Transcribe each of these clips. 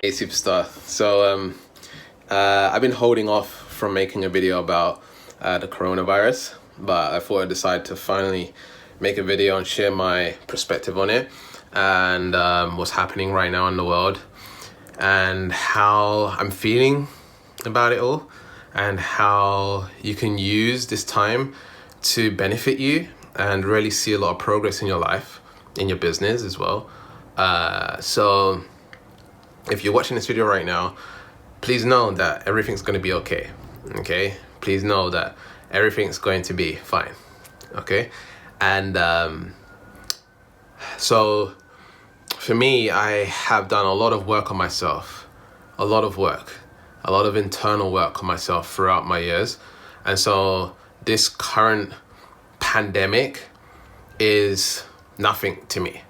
Hey superstar. I've been holding off from making a video about the coronavirus, but I thought I'd decide to finally make a video and share my perspective on it and what's happening right now in the world and how I'm feeling about it all and how you can use this time to benefit you and really see a lot of progress in your life, in your business as well. So if you're watching this video right now, please know that everything's going to be okay. Okay? Please know that everything's going to be fine. Okay? And so for me, I have done a lot of work on myself, a lot of internal work on myself throughout my years. And so this current pandemic is nothing to me.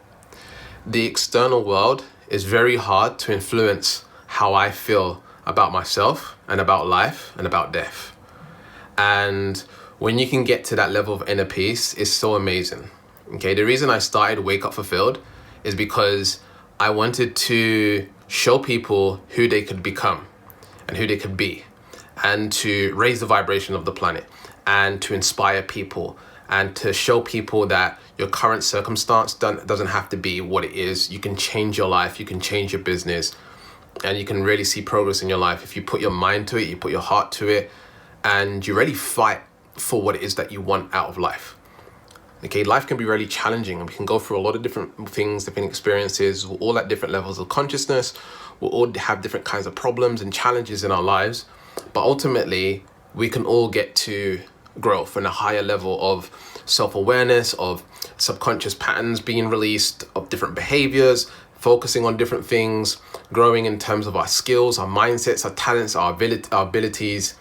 The external world is very hard to influence how I feel about myself and about life and about death. And when you can get to that level of inner peace, it's so amazing. Okay, the reason I started Wake Up Fulfilled is because I wanted to show people who they could become and who they could be, and to raise the vibration of the planet and to inspire people and to show people that your current circumstance doesn't have to be what it is. You can change your life, you can change your business, and you can really see progress in your life if you put your mind to it, you put your heart to it, and you really fight for what it is that you want out of life. Okay, life can be really challenging and we can go through a lot of different things, different experiences, we're all at different levels of consciousness, we'll all have different kinds of problems and challenges in our lives, but ultimately we can all get to growth and a higher level of self-awareness, of subconscious patterns being released, of different behaviors, focusing on different things, growing in terms of our skills, our mindsets, our talents, our abilities.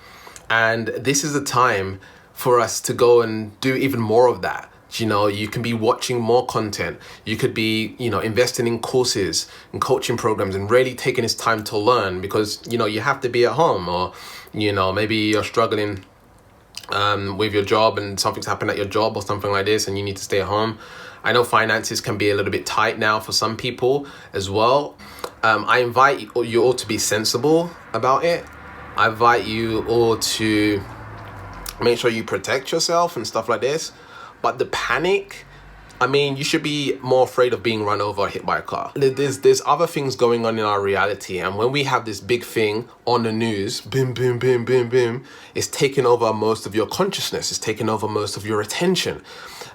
And this is the time for us to go and do even more of that. You know, you can be watching more content. You could be, investing in courses and coaching programs and really taking this time to learn because, you have to be at home, or, maybe you're struggling with your job and something's happened at your job or something like this and you need to stay at home. I know finances can be a little bit tight now for some people as well. I invite you all to be sensible about it. I invite you all to make sure you protect yourself and stuff like this. But the panic, you should be more afraid of being run over or hit by a car. There's other things going on in our reality, and when we have this big thing on the news, boom, boom, boom, boom, boom, it's taking over most of your consciousness, it's taking over most of your attention,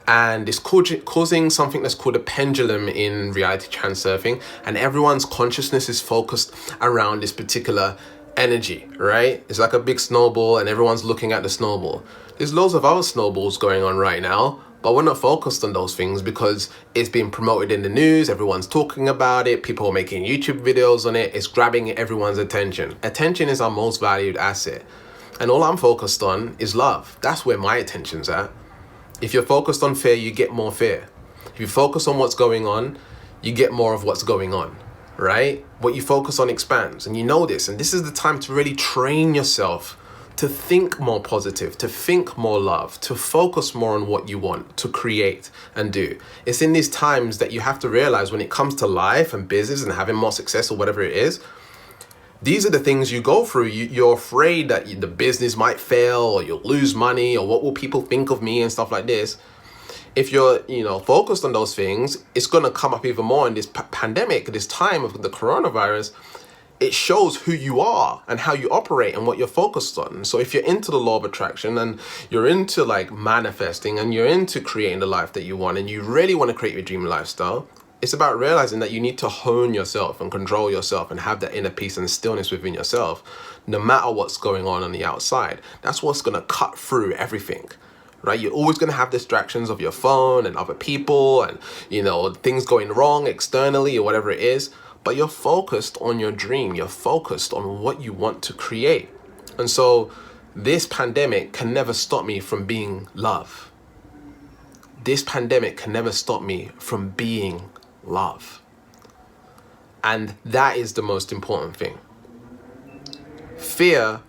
and it's causing something that's called a pendulum in reality transurfing, and everyone's consciousness is focused around this particular energy, right? It's like a big snowball and everyone's looking at the snowball. There's loads of other snowballs going on right now, but we're not focused on those things because it's being promoted in the news, everyone's talking about it, people are making YouTube videos on it, it's grabbing everyone's attention. Attention is our most valued asset. And all I'm focused on is love. That's where my attention's at. If you're focused on fear, you get more fear. If you focus on what's going on, you get more of what's going on, right? What you focus on expands, and you know this. And this is the time to really train yourself to think more positive, to think more love, to focus more on what you want to create and do. It's in these times that you have to realize when it comes to life and business and having more success or whatever it is, these are the things you go through. You're afraid that the business might fail or you'll lose money or what will people think of me and stuff like this. If you're, focused on those things, it's going to come up even more in this pandemic, this time of the coronavirus. It shows who you are and how you operate and what you're focused on. So if you're into the law of attraction and you're into manifesting and you're into creating the life that you want and you really want to create your dream lifestyle, it's about realizing that you need to hone yourself and control yourself and have that inner peace and stillness within yourself, no matter what's going on the outside. That's what's going to cut through everything. Right? You're always going to have distractions of your phone and other people and, things going wrong externally or whatever it is. But you're focused on your dream. You're focused on what you want to create. And so this pandemic can never stop me from being love. This pandemic can never stop me from being love. And that is the most important thing. Fear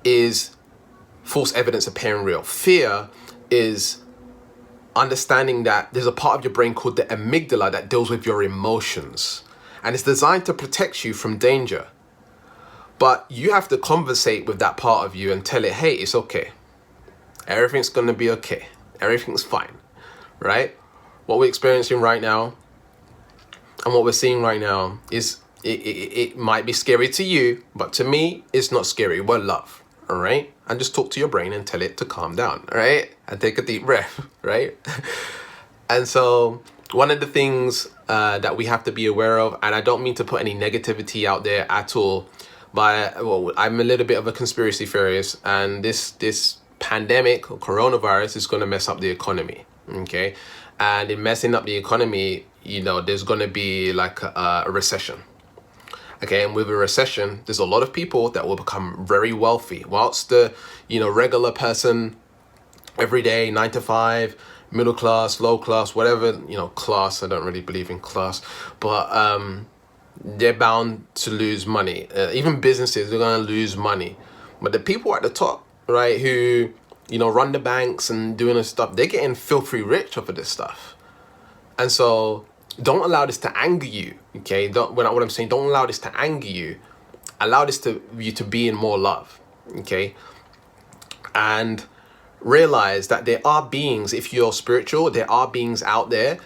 is false evidence appearing real. Fear is understanding that there's a part of your brain called the amygdala that deals with your emotions. and it's designed to protect you from danger. But you have to conversate with that part of you and tell it, hey, it's okay. Everything's going to be okay. Everything's fine, right? What we're experiencing right now and what we're seeing right now is, it might be scary to you, but to me, it's not scary. We're love, all right? And just talk to your brain and tell it to calm down, all right? And take a deep breath, right? And so one of the things that we have to be aware of, and I don't mean to put any negativity out there at all, but I'm a little bit of a conspiracy theorist, and this pandemic or coronavirus is going to mess up the economy, okay? And in messing up the economy, there's going to be like a recession. Okay, and with a recession, there's a lot of people that will become very wealthy, whilst the, regular person, every day, 9 to 5, middle class, low class, whatever, class, I don't really believe in class, but they're bound to lose money. Even businesses, they're going to lose money. But the people at the top, right, who, run the banks and doing this stuff, they're getting filthy rich off of this stuff. And so don't allow this to anger you, okay? What I'm saying, don't allow this to anger you. Allow this you to be in more love, okay? And realize that there are beings, if you're spiritual, there are beings out there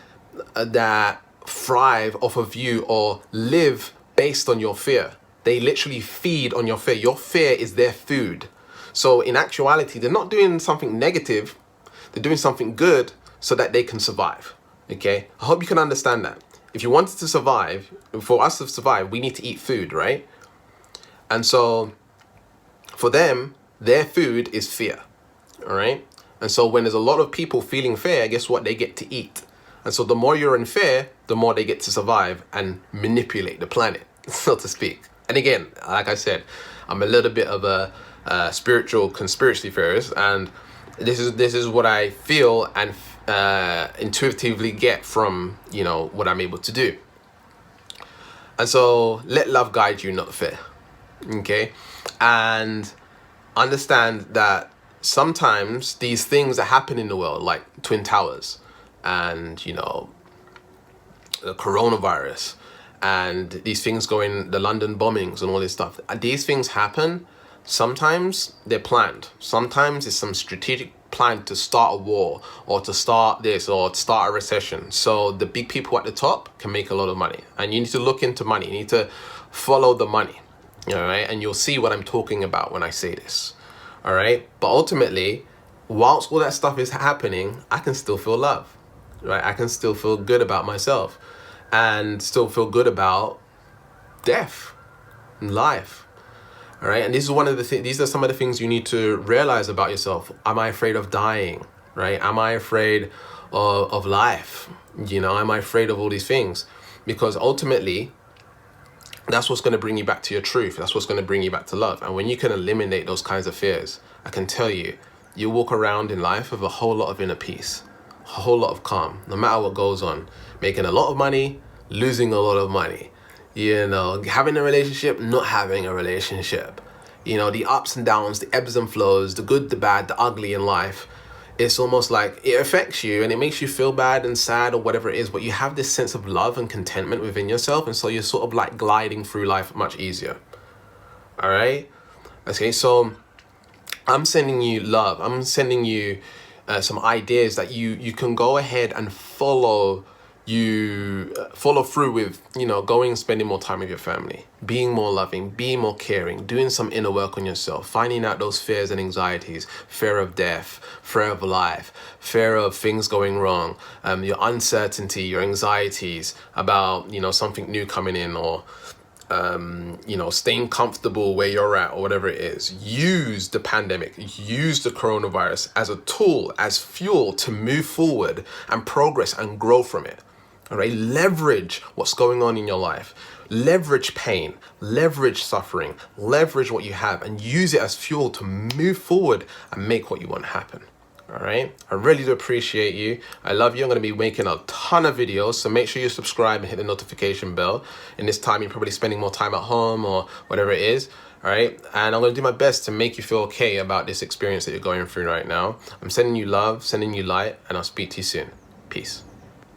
that thrive off of you or live based on your fear. They literally feed on your fear. Your fear is their food. So in actuality, they're not doing something negative. They're doing something good so that they can survive. Okay, I hope you can understand that. If you wanted to survive, for us to survive, we need to eat food, right? And so for them, their food is fear, all right? And so when there's a lot of people feeling fear, guess what? They get to eat. And so the more you're in fear, the more they get to survive and manipulate the planet, so to speak. And again, like I said, I'm a little bit of a spiritual conspiracy theorist, and this is what I feel and intuitively get from what I'm able to do. And so let love guide you, not fear, okay? And understand that sometimes these things that happen in the world, like Twin Towers and the coronavirus and these things the London bombings and all this stuff, these things happen. Sometimes they're planned. Sometimes it's some strategic plan to start a war or to start this or to start a recession. So the big people at the top can make a lot of money. And you need to look into money. You need to follow the money. All right. And you'll see what I'm talking about when I say this. All right. But ultimately, whilst all that stuff is happening, I can still feel love. Right. I can still feel good about myself and still feel good about death and life. All right, and this is one of the these are some of the things you need to realize about yourself. Am I afraid of dying? Right? Am I afraid of life? Am I afraid of all these things? Because ultimately, that's what's going to bring you back to your truth. That's what's going to bring you back to love. And when you can eliminate those kinds of fears, I can tell you, you walk around in life with a whole lot of inner peace, a whole lot of calm, no matter what goes on. Making a lot of money, losing a lot of money. Having a relationship, not having a relationship. The ups and downs, the ebbs and flows, the good, the bad, the ugly in life. It's almost like it affects you and it makes you feel bad and sad or whatever it is, but you have this sense of love and contentment within yourself. And so you're sort of like gliding through life much easier. All right? Okay, so I'm sending you love. I'm sending you some ideas that you can go ahead and follow through with, going and spending more time with your family, being more loving, being more caring, doing some inner work on yourself, finding out those fears and anxieties, fear of death, fear of life, fear of things going wrong, your uncertainty, your anxieties about, something new coming in or, staying comfortable where you're at or whatever it is. Use the pandemic, use the coronavirus as a tool, as fuel to move forward and progress and grow from it. All right, leverage what's going on in your life, leverage pain, leverage suffering, leverage what you have and use it as fuel to move forward and make what you want happen. All right, I really do appreciate you. I love you. I'm going to be making a ton of videos, so make sure you subscribe and hit the notification bell. In this time, you're probably spending more time at home or whatever it is. All right, and I'm going to do my best to make you feel okay about this experience that you're going through right now. I'm sending you love, sending you light, and I'll speak to you soon. Peace.